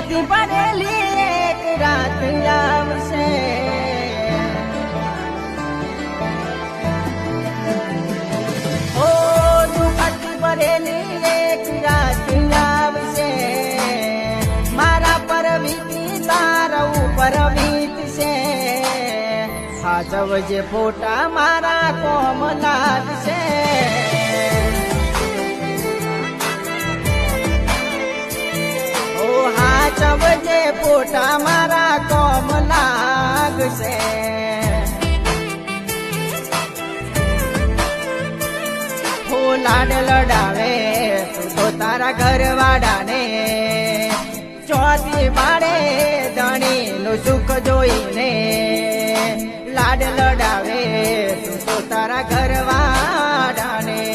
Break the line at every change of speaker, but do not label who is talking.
ચોથી પડેલી એક રાત આવશે ઓ દુઃખથી ભરેલી એક રાત આવશે મારા પર વીતી તારા ઉપર વીતશે હાજવજે ફોટા મારા કોમ લાગશે હાચવજે ફોટા મારા કોમ લાગશે હો લાડ લડાવે તું તો તારા ઘરવાળાને ચોથી પાડે ધણીનું સુખ જોઈને લાડ લડાવે તું તો તારા ઘરવાળાને